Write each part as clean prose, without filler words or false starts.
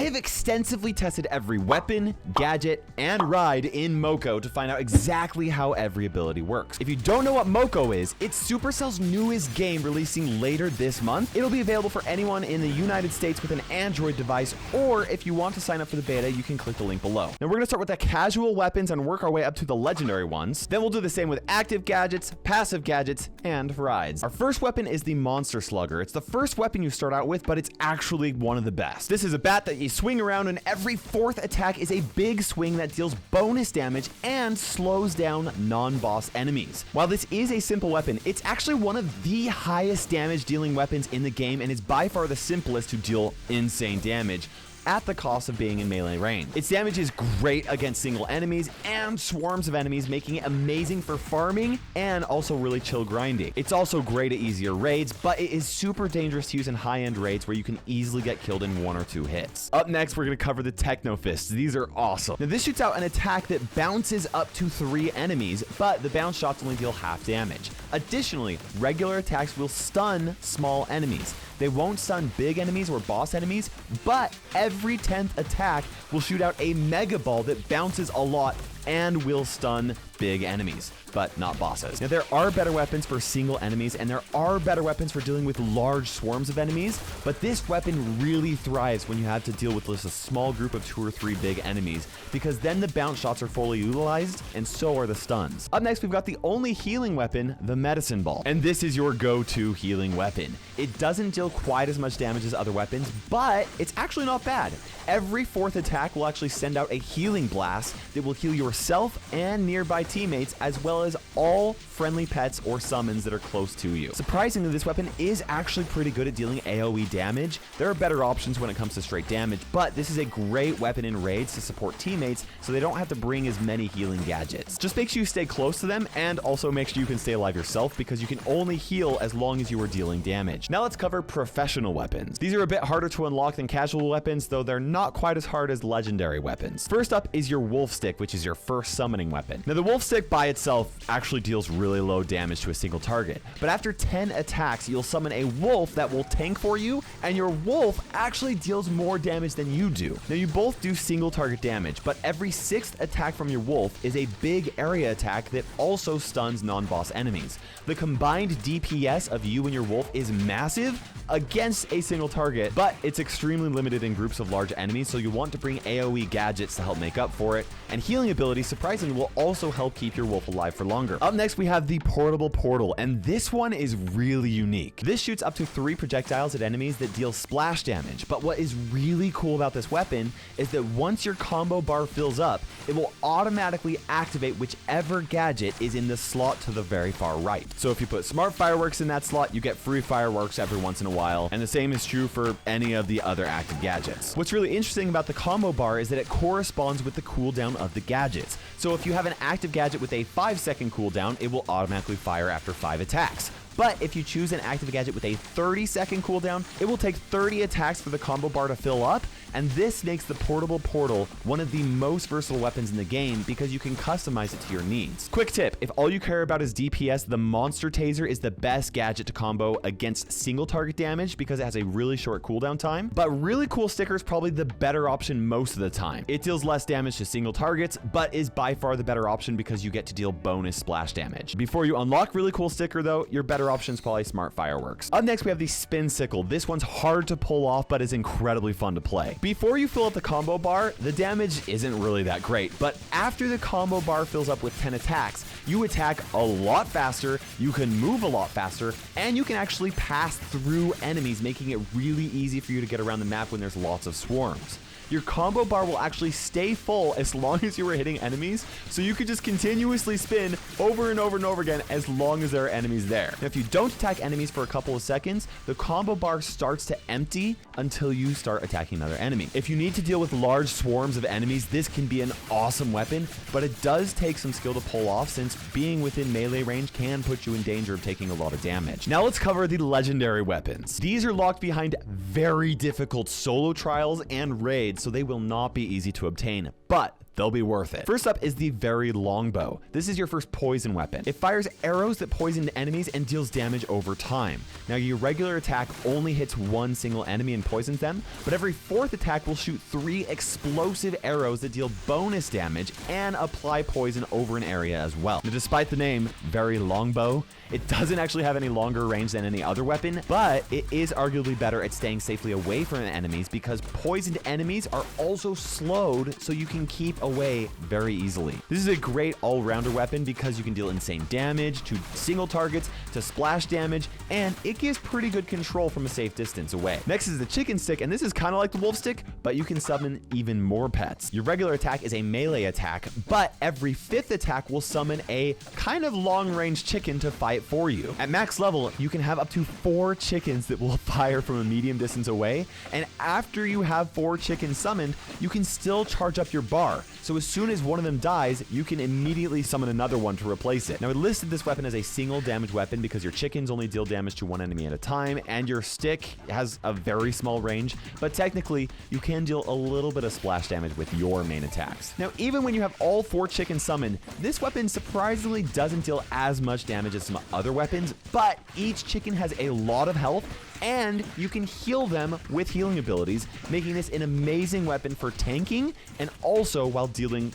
have extensively tested every weapon, gadget, and ride in Moco to find out exactly how every ability works. If you don't know what Moco is, it's Supercell's newest game releasing later this month. It'll be available for anyone in the United States with an Android device, or if you want to sign up for the beta, you can click the link below. Now we're gonna start with the casual weapons and work our way up to the legendary ones. Then we'll do the same with active gadgets, passive gadgets, and rides. Our first weapon is the Monster Slugger. It's the first weapon you start out with, but it's actually one of the best. This is a bat that you swing around, and every fourth attack is a big swing that deals bonus damage and slows down non-boss enemies. While this is a simple weapon, it's actually one of the highest damage dealing weapons in the game, and is by far the simplest to deal insane damage at the cost of being in melee range. Its damage is great against single enemies and swarms of enemies, making it amazing for farming and also really chill grinding. It's also great at easier raids, but it is super dangerous to use in high-end raids where you can easily get killed in 1 or 2 hits. Up next, we're going to cover the Techno Fists. These are awesome. Now, this shoots out an attack that bounces up to 3 enemies, but the bounce shots only deal half damage. Additionally, regular attacks will stun small enemies. They won't stun big enemies or boss enemies, but every 10th attack will shoot out a mega ball that bounces a lot and will stun big enemies, but not bosses. Now, there are better weapons for single enemies, and there are better weapons for dealing with large swarms of enemies, but this weapon really thrives when you have to deal with just a small group of 2 or 3 big enemies, because then the bounce shots are fully utilized, and so are the stuns. Up next, we've got the only healing weapon, the Medicine Ball, and this is your go-to healing weapon. It doesn't deal quite as much damage as other weapons, but it's actually not bad. Every 4th attack will actually send out a healing blast that will heal yourself and nearby teammates, as well as all friendly pets or summons that are close to you. Surprisingly, this weapon is actually pretty good at dealing AoE damage. There are better options when it comes to straight damage, but this is a great weapon in raids to support teammates so they don't have to bring as many healing gadgets. Just makes you stay close to them, and also makes sure you can stay alive yourself, because you can only heal as long as you are dealing damage. Now let's cover professional weapons. These are a bit harder to unlock than casual weapons, though they're not quite as hard as legendary weapons. First up is your Wolf Stick, which is your first summoning weapon. Now, the Wolf Stick by itself actually deals really low damage to a single target, but after 10 attacks, you'll summon a wolf that will tank for you, and your wolf actually deals more damage than you do. Now, you both do single target damage, but every 6th attack from your wolf is a big area attack that also stuns non-boss enemies. The combined DPS of you and your wolf is massive against a single target, but it's extremely limited in groups of large enemies, so you want to bring AoE gadgets to help make up for it, and healing abilities surprisingly will also help keep your wolf alive for longer. Up next, we have the Portable Portal, and this one is really unique. This shoots up to 3 projectiles at enemies that deal splash damage, but what is really cool about this weapon is that once your combo bar fills up, it will automatically activate whichever gadget is in the slot to the very far right. So if you put Smart Fireworks in that slot, you get free fireworks every once in a while, and the same is true for any of the other active gadgets. What's really interesting about the combo bar is that it corresponds with the cooldown of the gadgets. So if you have an active gadget with a 5-second cooldown, it will automatically fire after 5 attacks. But if you choose an active gadget with a 30-second cooldown, it will take 30 attacks for the combo bar to fill up, and this makes the Portable Portal one of the most versatile weapons in the game because you can customize it to your needs. Quick tip, if all you care about is DPS, the Monster Taser is the best gadget to combo against single target damage because it has a really short cooldown time, but Really Cool Sticker is probably the better option most of the time. It deals less damage to single targets, but is by far the better option because you get to deal bonus splash damage. Before you unlock Really Cool Sticker though, your better option is probably Smart Fireworks. Up next, we have the Spin Sickle. This one's hard to pull off, but is incredibly fun to play. Before you fill up the combo bar, the damage isn't really that great, but after the combo bar fills up with 10 attacks, you attack a lot faster, you can move a lot faster, and you can actually pass through enemies, making it really easy for you to get around the map when there's lots of swarms. Your combo bar will actually stay full as long as you are hitting enemies, so you could just continuously spin over and over and over again as long as there are enemies there. Now, if you don't attack enemies for a couple of seconds, the combo bar starts to empty until you start attacking another enemy. If you need to deal with large swarms of enemies, this can be an awesome weapon, but it does take some skill to pull off since being within melee range can put you in danger of taking a lot of damage. Now let's cover the legendary weapons. These are locked behind very difficult solo trials and raids, so they will not be easy to obtain, but they'll be worth it. First up is the very longbow. This is your first poison weapon. It fires arrows that poison enemies and deals damage over time. Now, your regular attack only hits one single enemy and poisons them, but every fourth attack will shoot 3 explosive arrows that deal bonus damage and apply poison over an area as well. Now, despite the name, very longbow, it doesn't actually have any longer range than any other weapon, but it is arguably better at staying safely away from enemies because poisoned enemies are also slowed so you can keep away very easily. This is a great all-rounder weapon because you can deal insane damage to single targets, to splash damage, and it gives pretty good control from a safe distance away. Next is the chicken stick, and this is kind of like the wolf stick, but you can summon even more pets. Your regular attack is a melee attack, but every 5th attack will summon a kind of long-range chicken to fight for you. At max level, you can have up to 4 chickens that will fire from a medium distance away, and after you have 4 chickens summoned, you can still charge up your bar. So as soon as one of them dies, you can immediately summon another one to replace it. Now, it listed this weapon as a single damage weapon because your chickens only deal damage to one enemy at a time, and your stick has a very small range, but technically, you can deal a little bit of splash damage with your main attacks. Now, even when you have all 4 chickens summoned, this weapon surprisingly doesn't deal as much damage as some other weapons, but each chicken has a lot of health, and you can heal them with healing abilities, making this an amazing weapon for tanking and also while dealing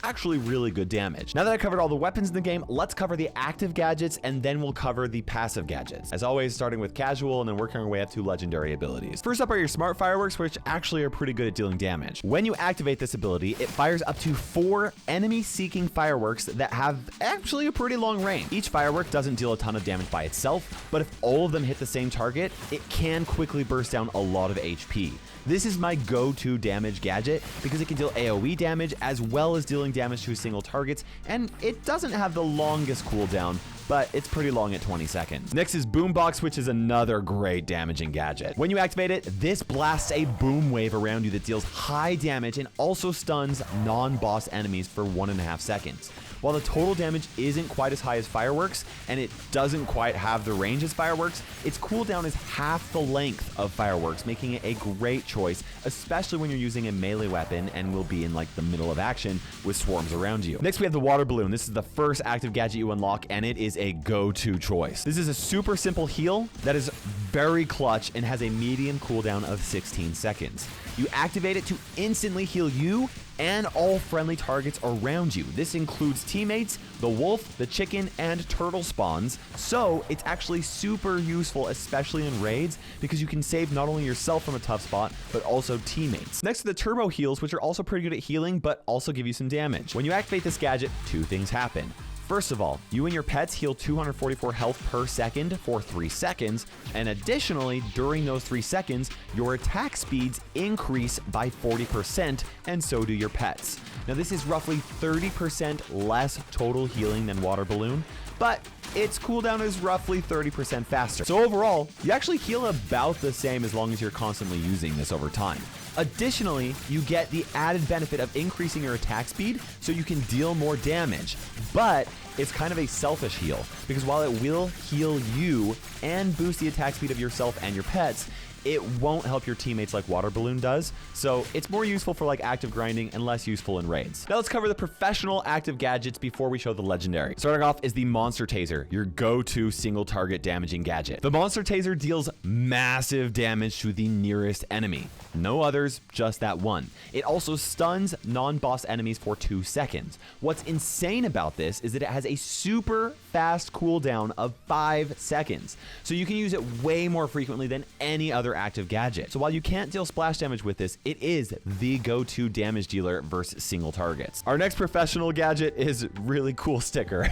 actually really good damage. Now that I covered all the weapons in the game, let's cover the active gadgets and then we'll cover the passive gadgets. As always, starting with casual and then working our way up to legendary abilities. First up are your smart fireworks, which actually are pretty good at dealing damage. When you activate this ability, it fires up to 4 enemy-seeking fireworks that have actually a pretty long range. Each firework doesn't deal a ton of damage by itself, but if all of them hit the same target, it can quickly burst down a lot of HP. This is my go-to damage gadget because it can deal AoE damage as well as dealing damage to single targets, and it doesn't have the longest cooldown, but it's pretty long at 20 seconds. Next is Boombox, which is another great damaging gadget. When you activate it, this blasts a boom wave around you that deals high damage and also stuns non-boss enemies for 1.5 seconds. While the total damage isn't quite as high as fireworks, and it doesn't quite have the range as fireworks, its cooldown is half the length of fireworks, making it a great choice, especially when you're using a melee weapon and will be in the middle of action with swarms around you. Next, we have the water balloon. This is the first active gadget you unlock, and it is a go-to choice. This is a super simple heal that is very clutch and has a medium cooldown of 16 seconds. You activate it to instantly heal you and all friendly targets around you. This includes teammates, the wolf, the chicken, and turtle spawns. So it's actually super useful, especially in raids, because you can save not only yourself from a tough spot, but also teammates. Next to the turbo heals, which are also pretty good at healing, but also give you some damage. When you activate this gadget, 2 things happen. First of all, you and your pets heal 244 health per second for 3 seconds, and additionally, during those 3 seconds, your attack speeds increase by 40%, and so do your pets. Now, this is roughly 30% less total healing than water balloon, but its cooldown is roughly 30% faster. So overall, you actually heal about the same as long as you're constantly using this over time. Additionally, you get the added benefit of increasing your attack speed so you can deal more damage, but it's kind of a selfish heal because while it will heal you and boost the attack speed of yourself and your pets, it won't help your teammates like water balloon does, so it's more useful for active grinding and less useful in raids. Now let's cover the professional active gadgets before we show the legendary. Starting off is the monster taser, your go-to single target damaging gadget. The monster taser deals massive damage to the nearest enemy. No others, just that one. It also stuns non-boss enemies for 2 seconds. What's insane about this is that it has a super fast cooldown of 5 seconds, so you can use it way more frequently than any other active gadget. So while you can't deal splash damage with this, it is the go-to damage dealer versus single targets. Our next professional gadget is really cool sticker.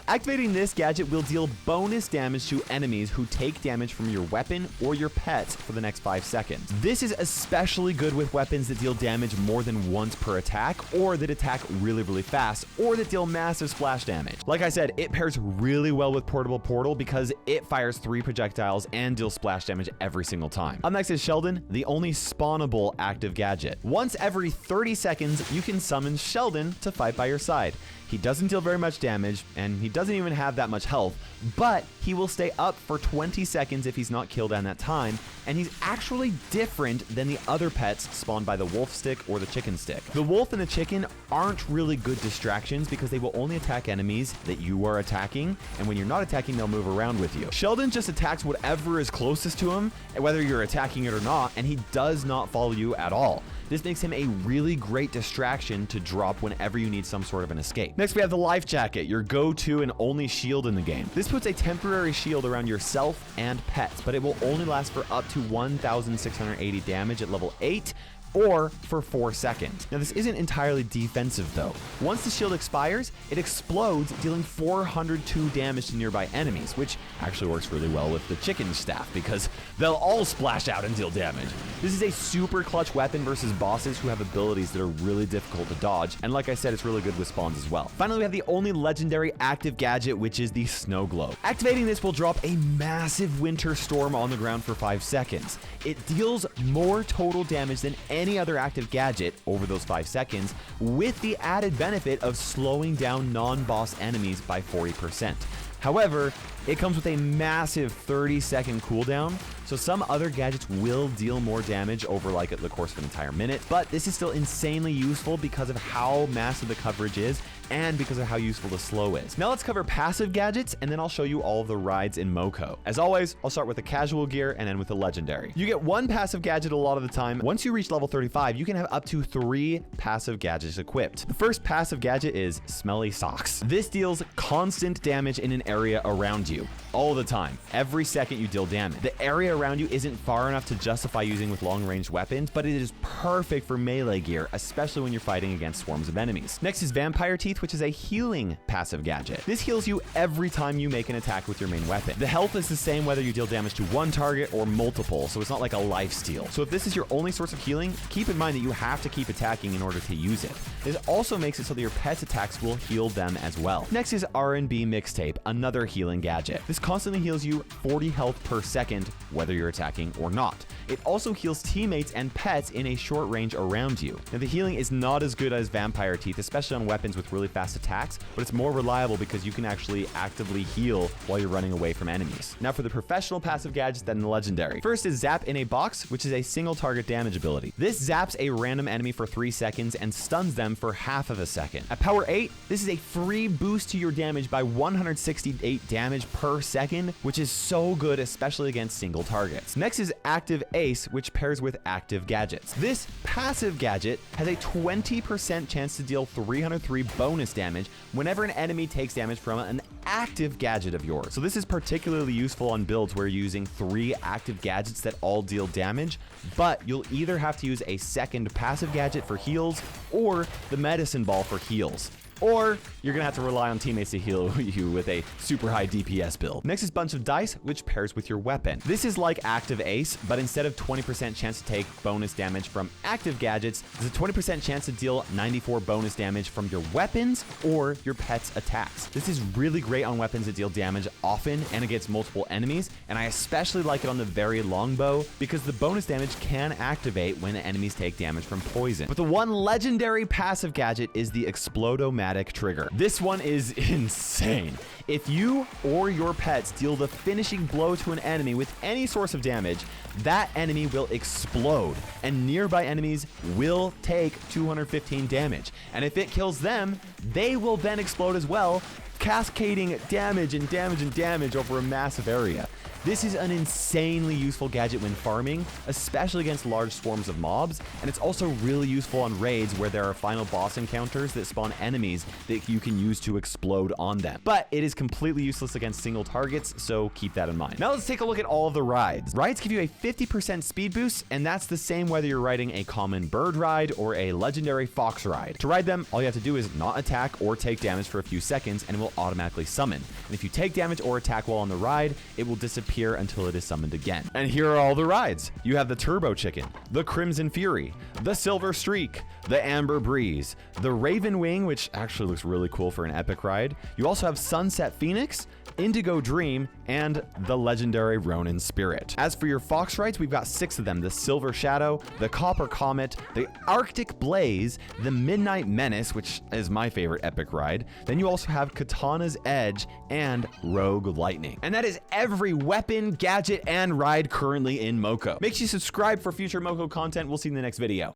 Activating this gadget will deal bonus damage to enemies who take damage from your weapon or your pets for the next 5 seconds. This is especially good with weapons that deal damage more than once per attack, or that attack really, really fast, or that deal massive splash damage. Like I said, it pairs really well with Portable Portal because it fires 3 projectiles and deals splash damage every single time. Up next is Sheldon, the only spawnable active gadget. Once every 30 seconds, you can summon Sheldon to fight by your side. He doesn't deal very much damage, and he doesn't even have that much health, but he will stay up for 20 seconds if he's not killed in that time, and he's actually different than the other pets spawned by the wolf stick or the chicken stick. The wolf and the chicken aren't really good distractions because they will only attack enemies that you are attacking, and when you're not attacking, they'll move around with you. Sheldon just attacks whatever is closest to him, whether you're attacking it or not, and he does not follow you at all. This makes him a really great distraction to drop whenever you need some sort of an escape. Next, we have the life jacket, your go-to and only shield in the game. This puts a temporary shield around yourself and pets, but it will only last for up to 1,680 damage at level 8, or for 4 seconds. Now, this isn't entirely defensive though. Once the shield expires, it explodes, dealing 402 damage to nearby enemies, which actually works really well with the chicken staff because they'll all splash out and deal damage. This is a super clutch weapon versus bosses who have abilities that are really difficult to dodge, and like I said, it's really good with spawns as well. Finally, we have the only legendary active gadget, which is the snow globe. Activating this will drop a massive winter storm on the ground for 5 seconds. It deals more total damage than any other active gadget over those 5 seconds, with the added benefit of slowing down non-boss enemies by 40%. However, it comes with a massive 30-second cooldown, so some other gadgets will deal more damage over like the course of an entire minute, but this is still insanely useful because of how massive the coverage is and because of how useful the slow is. Now let's cover passive gadgets, and then I'll show you all of the rides in Moco. As always, I'll start with the casual gear and end with the legendary. You get one passive gadget a lot of the time. Once you reach level 35, you can have up to 3 passive gadgets equipped. The first passive gadget is Smelly Socks. This deals constant damage in an area around you, all the time. Every second you deal damage. The area around you isn't far enough to justify using with long-range weapons, but it is perfect for melee gear, especially when you're fighting against swarms of enemies. Next is Vampire Teeth, which is a healing passive gadget. This heals you every time you make an attack with your main weapon. The health is the same whether you deal damage to one target or multiple, so it's not like a lifesteal. So if this is your only source of healing, keep in mind that you have to keep attacking in order to use it. This also makes it so that your pet's attacks will heal them as well. Next is R&B Mixtape, another healing gadget. This constantly heals you 40 health per second, whether you're attacking or not. It also heals teammates and pets in a short range around you. Now, the healing is not as good as Vampire Teeth, especially on weapons with really fast attacks, but it's more reliable because you can actually actively heal while you're running away from enemies. Now for the professional passive gadgets, then the legendary. First is Zap in a Box, which is a single target damage ability. This zaps a random enemy for 3 seconds and stuns them for half of a second. At power 8, this is a free boost to your damage by 168 damage per second, which is so good, especially against single targets. Next is Active Ace, which pairs with active gadgets. This passive gadget has a 20% chance to deal 303 bonus damage whenever an enemy takes damage from an active gadget of yours. So this is particularly useful on builds where you're using 3 active gadgets that all deal damage, but you'll either have to use a second passive gadget for heals or the medicine ball for heals. Or you're gonna have to rely on teammates to heal you with a super high DPS build. Next is Bunch of Dice, which pairs with your weapon. This is like Active Ace, but instead of 20% chance to take bonus damage from active gadgets, there's a 20% chance to deal 94 bonus damage from your weapons or your pet's attacks. This is really great on weapons that deal damage often and against multiple enemies, and I especially like it on the very long bow because the bonus damage can activate when enemies take damage from poison. But the one legendary passive gadget is the Explodomatic Trigger. This one is insane. If you or your pets deal the finishing blow to an enemy with any source of damage, that enemy will explode, and nearby enemies will take 215 damage. And if it kills them, they will then explode as well, cascading damage and damage and damage over a massive area. This is an insanely useful gadget when farming, especially against large swarms of mobs, and it's also really useful on raids where there are final boss encounters that spawn enemies that you can use to explode on them. But it is completely useless against single targets, so keep that in mind. Now let's take a look at all of the rides. Rides give you a 50% speed boost, and that's the same whether you're riding a common bird ride or a legendary fox ride. To ride them, all you have to do is not attack or take damage for a few seconds, and it will automatically summon. And if you take damage or attack while on the ride, it will disappear until it is summoned again. And here are all the rides. You have the Turbo Chicken, the Crimson Fury, the Silver Streak, the Amber Breeze, the Raven Wing, which actually looks really cool for an epic ride. You also have Sunset Phoenix, Indigo Dream, and the legendary Ronin Spirit. As for your Fox rides, we've got 6 of them: the Silver Shadow, the Copper Comet, the Arctic Blaze, the Midnight Menace, which is my favorite epic ride. Then you also have KATANA'S Edge and Rogue Lightning. And that is every weapon, gadget, and ride currently in Moco. Make sure you subscribe for future Moco content. We'll see you in the next video.